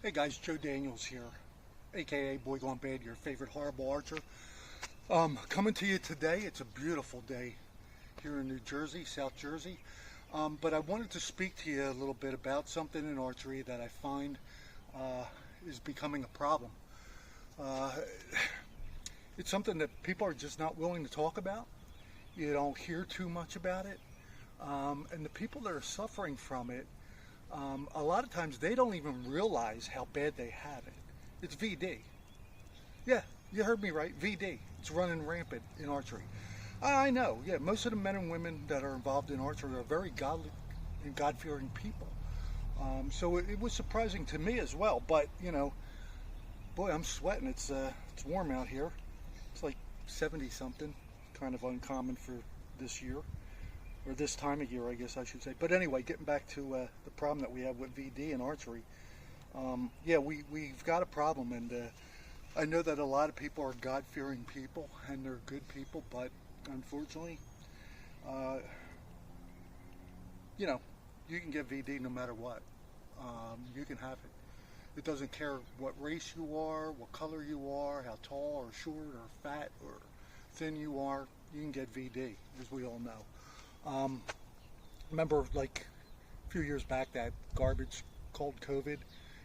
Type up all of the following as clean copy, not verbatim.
Hey guys, Joe Daniels here, aka Boy Gone Bad, your favorite horrible archer. Coming to you today. It's a beautiful day here in New Jersey, South Jersey. But I wanted to speak to you a little bit about something in archery that I find is becoming a problem. It's something that people are just not willing to talk about. You don't hear too much about it. And the people that are suffering from it, a lot of times they don't even realize how bad they have it. It's VD. Yeah, you heard me right, VD. It's running rampant in archery. I know, yeah, most of the men and women that are involved in archery are very godly and God-fearing people. So it was surprising to me as well, but you know, boy, I'm sweating. It's warm out here. It's like 70 something, kind of uncommon for this year. Or this time of year, I guess I should say. But anyway, getting back to the problem that we have with VD and archery. Yeah, we've got a problem, and I know that a lot of people are God-fearing people, and they're good people, but unfortunately, you know, you can get VD no matter what. You can have it. It doesn't care what race you are, what color you are, how tall or short or fat or thin you are. You can get VD, as we all know. Remember like a few years back that garbage called COVID,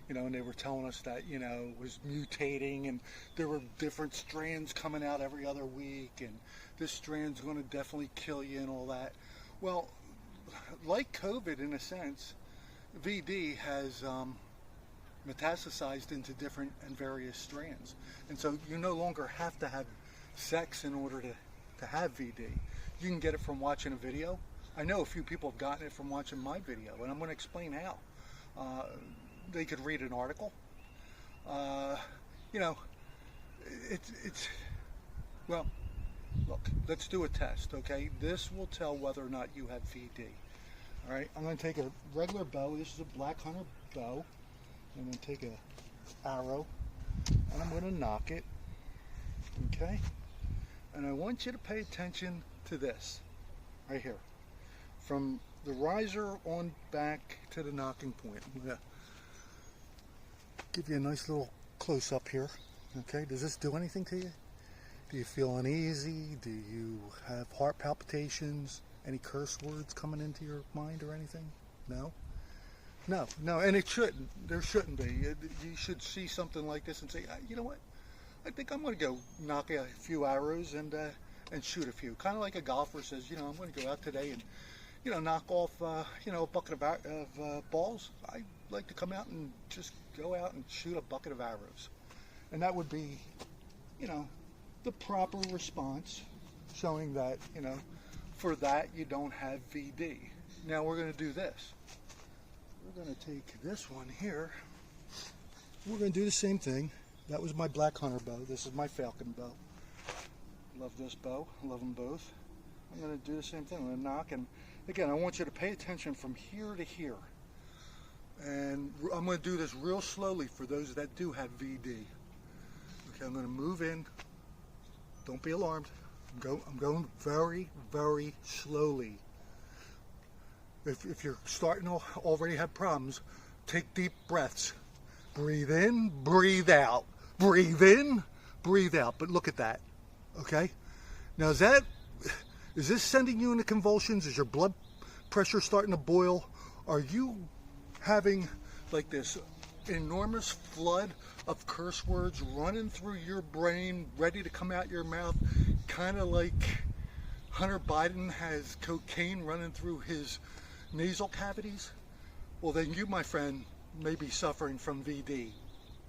you know, and they were telling us that, you know, it was mutating and there were different strands coming out every other week and this strand's going to definitely kill you and all that. Well, like COVID in a sense, VD has metastasized into different and various strands. And so you no longer have to have sex in order to have VD. You can get it from watching a video. I know a few people have gotten it from watching my video, and I'm going to explain how. They could read an article. You know, it's well, look, let's do a test, okay? This will tell whether or not you have VD. All right, I'm going to take a regular bow. This is a Black Hunter bow. I'm going to take a arrow, and I'm going to knock it, okay? And I want you to pay attention to this right here, from the riser on back to the knocking point. I'm going to give you a nice little close-up here. Okay, does this do anything to you? Do you feel uneasy? Do you have heart palpitations? Any curse words coming into your mind or anything? No? No, and it shouldn't. There shouldn't be. You should see something like this and say, you know what? I think I'm going to go knock a few arrows and shoot a few. Kind of like a golfer says, you know, I'm going to go out today and, you know, knock off, you know, a bucket of balls. I like to come out and just go out and shoot a bucket of arrows. And that would be, you know, the proper response, showing that, you know, for that you don't have VD. Now we're going to do this. We're going to take this one here. We're going to do the same thing. That was my Black Hunter bow. This is my Falcon bow. Love this bow. Love them both. I'm going to do the same thing. I'm going to knock, and again, I want you to pay attention from here to here. And I'm going to do this real slowly for those that do have VD. Okay, I'm going to move in. Don't be alarmed. I'm going very, very slowly. If you're starting to already have problems, take deep breaths. Breathe in, breathe out. Breathe in, breathe out. But look at that. Okay? Now is this sending you into convulsions? Is your blood pressure starting to boil? Are you having like this enormous flood of curse words running through your brain, ready to come out your mouth, kind of like Hunter Biden has cocaine running through his nasal cavities? Well, then you, my friend, may be suffering from VD,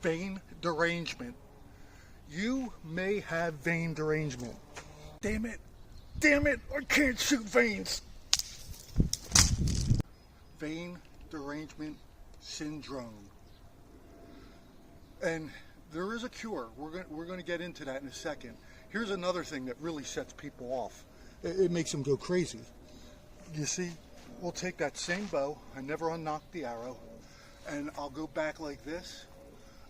vein derangement. You may have vein derangement. Damn it, I can't shoot veins. Vein derangement syndrome. And there is a cure. We're going to get into that in a second. Here's another thing that really sets people off. It makes them go crazy. You see, we'll take that same bow. I never unnocked the arrow. And I'll go back like this,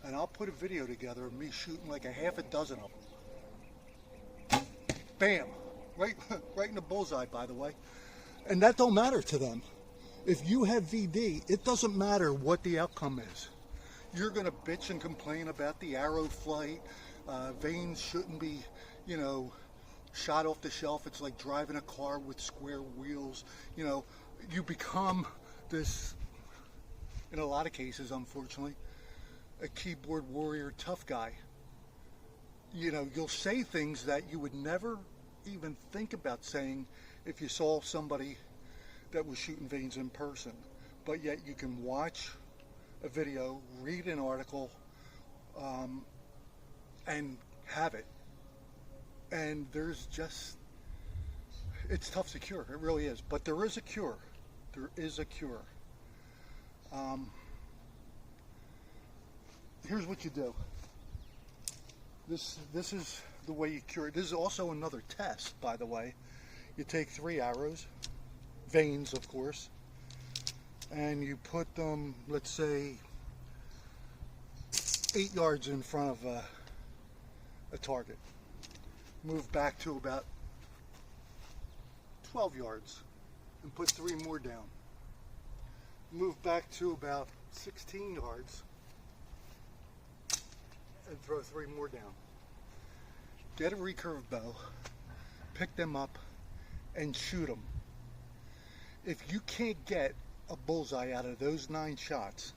and I'll put a video together of me shooting like a half a dozen of them. Bam! Right in the bullseye, by the way. And that don't matter to them. If you have VD, it doesn't matter what the outcome is. You're going to bitch and complain about the arrow flight. Veins shouldn't be, you know, shot off the shelf. It's like driving a car with square wheels. You know, you become this, in a lot of cases, unfortunately, a keyboard warrior tough guy. You know, you'll say things that you would never even think about saying if you saw somebody that was shooting veins in person. But yet you can watch a video, read an article, and have it. And there's just, it's tough to cure. It really is. But there is a cure. There is a cure. Here's what you do. This is the way you cure it. This is also another test, by the way. You take 3 arrows, veins, of course, and you put them, let's say, 8 yards in front of a target. Move back to about 12 yards and put 3 more down. Move back to about 16 yards and throw 3 more down. Get a recurve bow, pick them up, and shoot them. If you can't get a bullseye out of those 9 shots,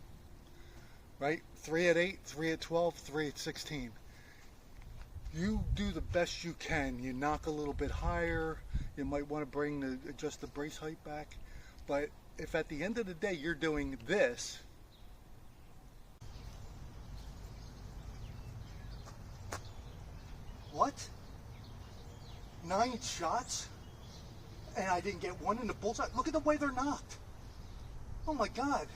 right? 3 at 8, 3 at 12, 3 at 16. You do the best you can. You knock a little bit higher. You might want to adjust the brace height back. But if at the end of the day you're doing this, what? 9 shots? And I didn't get one in the bullseye? Look at the way they're knocked. Oh my God.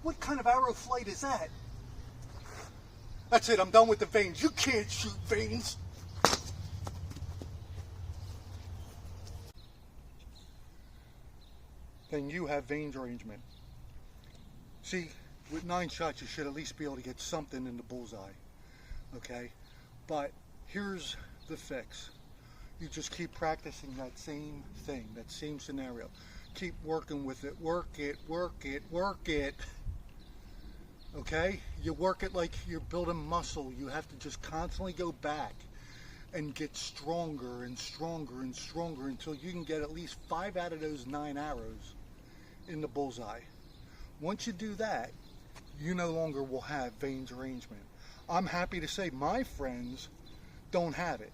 What kind of arrow flight is that? That's it, I'm done with the veins. You can't shoot veins. Then you have vein derangement. See, with 9 shots, you should at least be able to get something in the bullseye. Okay? But here's the fix. You just keep practicing that same thing, that same scenario. Keep working with it. Work it, work it, work it. Okay? You work it like you're building muscle. You have to just constantly go back and get stronger and stronger and stronger until you can get at least 5 out of those 9 arrows in the bullseye. Once you do that, you no longer will have vein derangement. I'm happy to say my friends don't have it.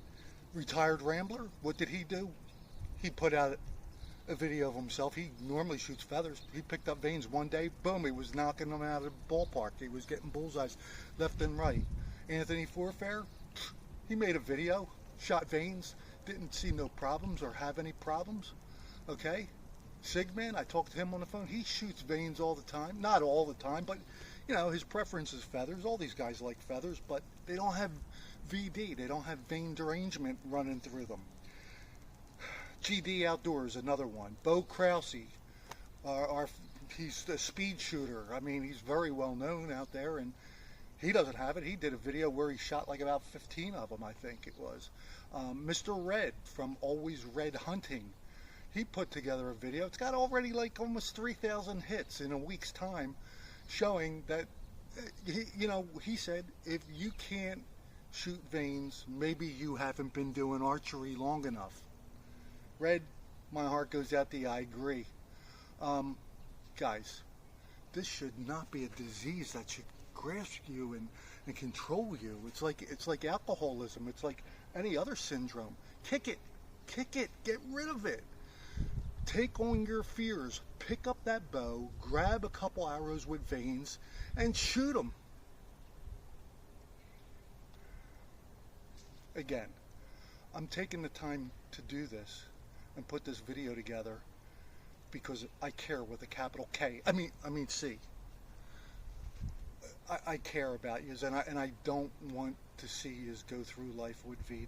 Retired Rambler, what did he do? He put out a video of himself. He normally shoots feathers. He picked up veins one day, boom, he was knocking them out of the ballpark. He was getting bullseyes left and right. Anthony Forfair, he made a video, shot veins, didn't see no problems or have any problems. Okay? Sigman, I talked to him on the phone. He shoots veins all the time. Not all the time, but you know, his preference is feathers. All these guys like feathers, but they don't have VD. They don't have vein derangement running through them. GD Outdoors, another one. Bo Krause, he's a speed shooter. I mean, he's very well known out there, and he doesn't have it. He did a video where he shot like about 15 of them, I think it was. Mr. Red from Always Red Hunting, he put together a video. It's got already like almost 3,000 hits in a week's time, showing that, he said, if you can't shoot veins, maybe you haven't been doing archery long enough. Red, my heart goes out to you. I agree. Guys, this should not be a disease that should grasp you and control you. It's like alcoholism. It's like any other syndrome. Kick it, get rid of it. Take on your fears. Pick up that bow, grab a couple arrows with veins, and shoot them. Again, I'm taking the time to do this and put this video together because I care with a capital K. I mean C. I care about you, and I don't want to see you go through life with VD.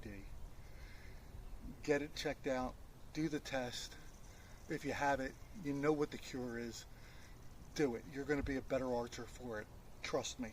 Get it checked out. Do the test. If you have it, you know what the cure is. Do it. You're going to be a better archer for it. Trust me.